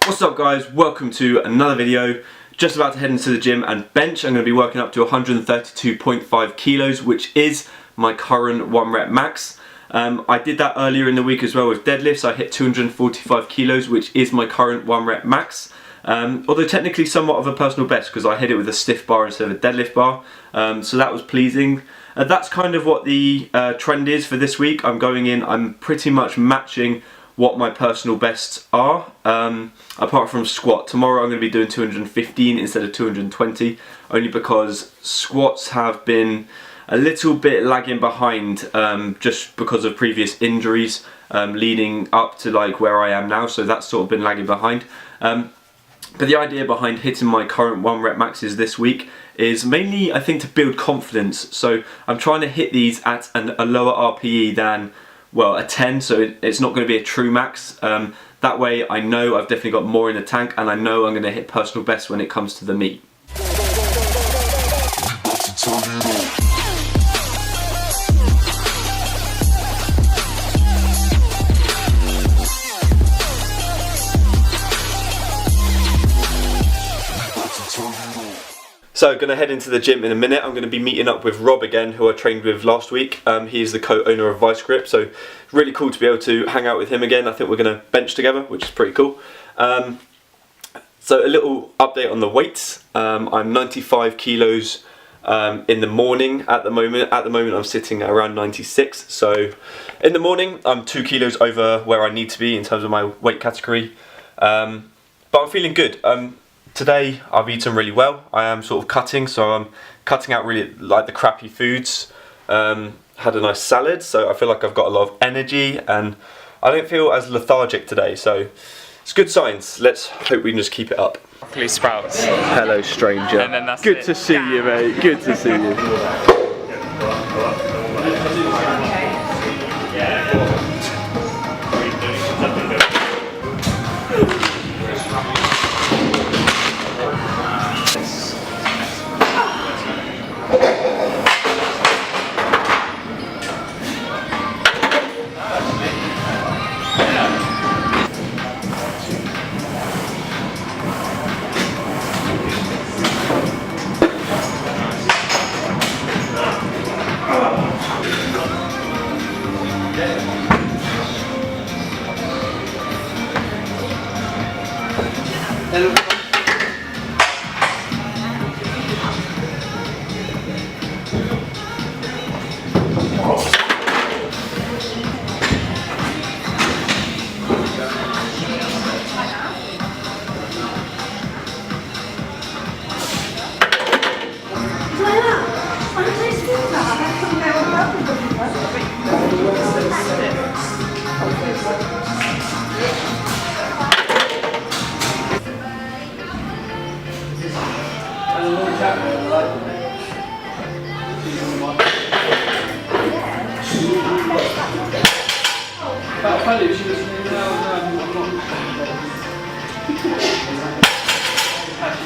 What's up guys, welcome to another video. Just about to head into the gym and bench. I'm going to be working up to 132.5 kilos, which is my current 1 rep max. I did that earlier in the week as well with deadlifts. I hit 245 kilos, which is my current 1 rep max. Although technically somewhat of a personal best because I hit it with a stiff bar instead of a deadlift bar. So that was pleasing. That's kind of what the trend is for this week. I'm pretty much matching what my personal bests are, apart from squat. Tomorrow I'm going to be doing 215 instead of 220, only because squats have been a little bit lagging behind, just because of previous injuries leading up to like where I am now, so that's sort of been lagging behind. But the idea behind hitting my current 1 rep maxes this week is mainly, I think, to build confidence. So I'm trying to hit these at a lower RPE than, well, a 10, so it's not going to be a true max. That way I know I've definitely got more in the tank, and I know I'm going to hit personal best when it comes to the meet. So, going to head into the gym in a minute. I'm going to be meeting up with Rob again, who I trained with last week. He is the co-owner of Vice Grip, so it's really cool to be able to hang out with him again. I think we're going to bench together, which is pretty cool. So a little update on the weights. I'm 95 kilos in the morning at the moment. At the moment I'm sitting at around 96. So in the morning I'm 2 kilos over where I need to be in terms of my weight category. But I'm feeling good. Today I've eaten really well. I am sort of cutting, so I'm cutting out really like the crappy foods. Had a nice salad, so I feel like I've got a lot of energy and I don't feel as lethargic today, so it's good signs. Let's hope we can just keep it up. Broccoli sprouts. Hello stranger. And then that's good it. to see you, mate. Good to see you.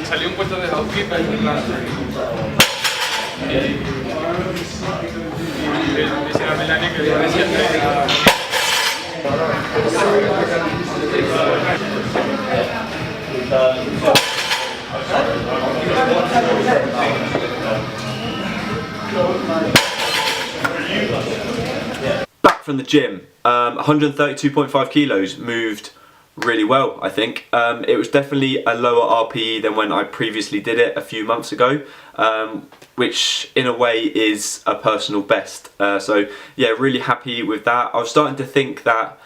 Salió un puesto de housekeeper. Dice la Melania que viene siempre. Back from the gym, 132.5 kilos, moved really well, I think. It was definitely a lower RPE than when I previously did it a few months ago, which in a way is a personal best. So yeah, really happy with that. I was starting to think that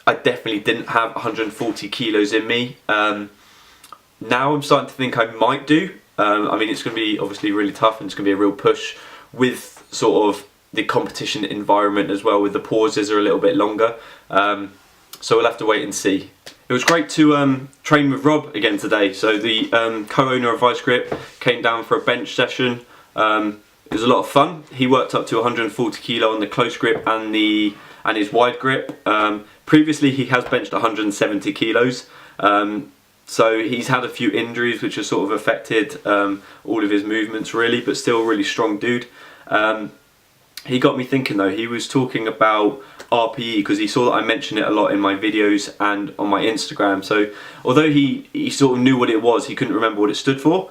I definitely didn't have 140 kilos in me. Now I'm starting to think I might do. I mean, it's going to be obviously really tough, and it's going to be a real push with sort of the competition environment as well, with the pauses are a little bit longer. So we'll have to wait and see. It was great to train with Rob again today. So the co-owner of Vice Grip came down for a bench session. It was a lot of fun. He worked up to 140 kilo on the close grip and his wide grip. Previously he has benched 170 kilos. So he's had a few injuries which have sort of affected all of his movements really, but still a really strong dude. he got me thinking though. He was talking about RPE because he saw that I mentioned it a lot in my videos and on my Instagram. So although he sort of knew what it was, he couldn't remember what it stood for,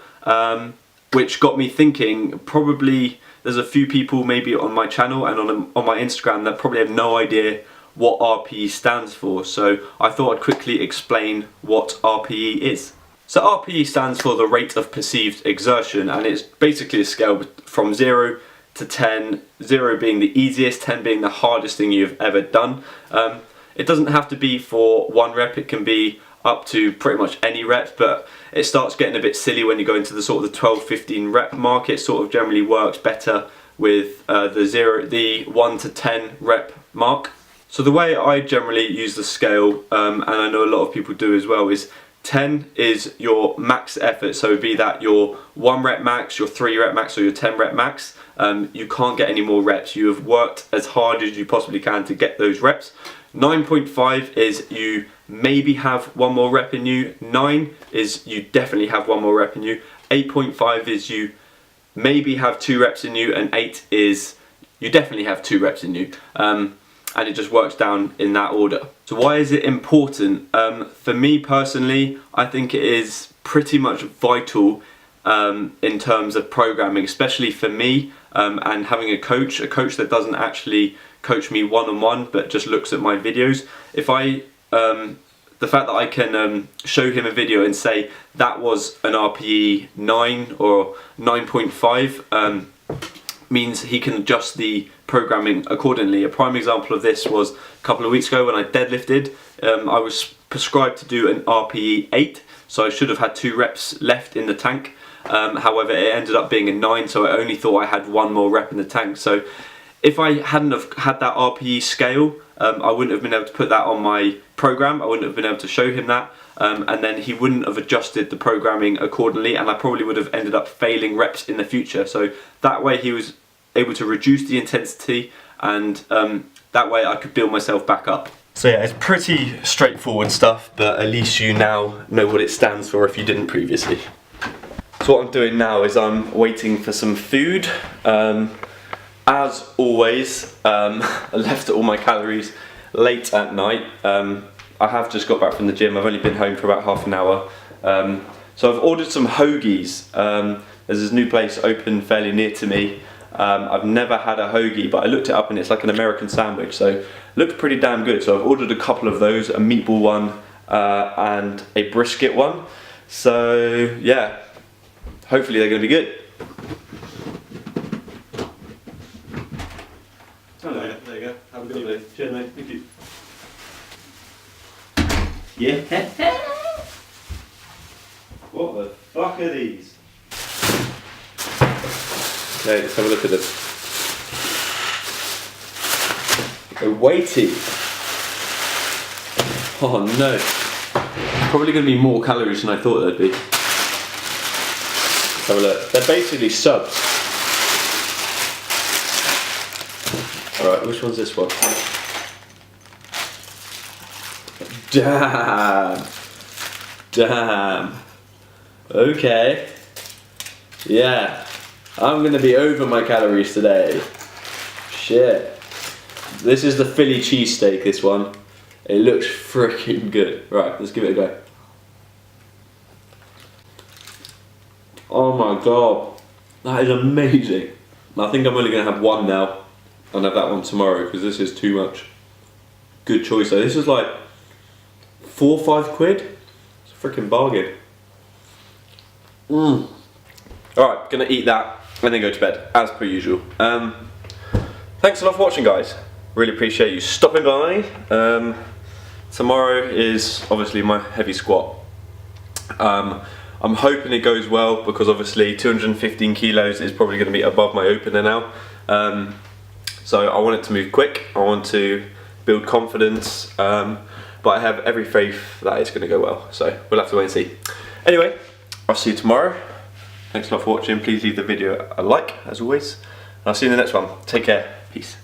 which got me thinking probably there's a few people maybe on my channel and on my Instagram that probably have no idea what RPE stands for. So I thought I'd quickly explain what RPE is. So RPE stands for the rate of perceived exertion, and it's basically a scale from 0 to 10, 0 being the easiest, 10 being the hardest thing you've ever done. It doesn't have to be for 1 rep, it can be up to pretty much any rep, but it starts getting a bit silly when you go into the sort of the 12-15 rep mark. It sort of generally works better with the 1 to 10 rep mark. So the way I generally use the scale, and I know a lot of people do as well, is 10 is your max effort, so be that your 1 rep max, your 3 rep max, or your 10 rep max. You can't get any more reps. You have worked as hard as you possibly can to get those reps. 9.5 is you maybe have 1 more rep in you. 9 is you definitely have 1 more rep in you. 8.5 is you maybe have 2 reps in you, and 8 is you definitely have 2 reps in you. And it just works down in that order. So why is it important? For me personally, I think it is pretty much vital in terms of programming, especially for me, and having a coach that doesn't actually coach me one-on-one but just looks at my videos. If the fact that I can show him a video and say that was an RPE 9 or 9.5, means he can adjust the programming accordingly. A prime example of this was a couple of weeks ago when I deadlifted. I was prescribed to do an RPE 8, so I should have had 2 reps left in the tank. However, it ended up being a 9, so I only thought I had 1 more rep in the tank. So if I hadn't have had that RPE scale, I wouldn't have been able to put that on my program. I wouldn't have been able to show him that, and then he wouldn't have adjusted the programming accordingly, and I probably would have ended up failing reps in the future. So that way he was able to reduce the intensity, and that way I could build myself back up. So yeah, it's pretty straightforward stuff, but at least you now know what it stands for if you didn't previously. So what I'm doing now is I'm waiting for some food. As always, I left all my calories late at night. I have just got back from the gym. I've only been home for about half an hour. So I've ordered some hoagies. There's this new place open fairly near to me. I've never had a hoagie, but I looked it up and it's like an American sandwich, so it looked pretty damn good. So I've ordered a couple of those, a meatball one and a brisket one. So yeah, hopefully they're going to be good. Hello, there you go. Have a good evening. Cheers, mate. Thank you. Yeah. What the fuck are these? Okay, let's have a look at them. They're weighty. Oh no. Probably going to be more calories than I thought they'd be. Let's have a look. They're basically subs. Alright, which one's this one? Damn. Damn. Okay. Yeah. I'm going to be over my calories today. Shit. This is the Philly cheesesteak, this one. It looks freaking good. Right, let's give it a go. Oh my god. That is amazing. I think I'm only going to have one now and have that one tomorrow because this is too much. Good choice though. This is like 4 or 5 quid. It's a freaking bargain. Alright, gonna eat that and then go to bed, as per usual. Thanks a lot for watching, guys. Really appreciate you stopping by. Tomorrow is obviously my heavy squat. I'm hoping it goes well because obviously 215 kilos is probably going to be above my opener now. So I want it to move quick, I want to build confidence, but I have every faith that it's going to go well. So we'll have to wait and see. Anyway, I'll see you tomorrow. Thanks a lot for watching. Please leave the video a like, as always. I'll see you in the next one. Take care. Peace.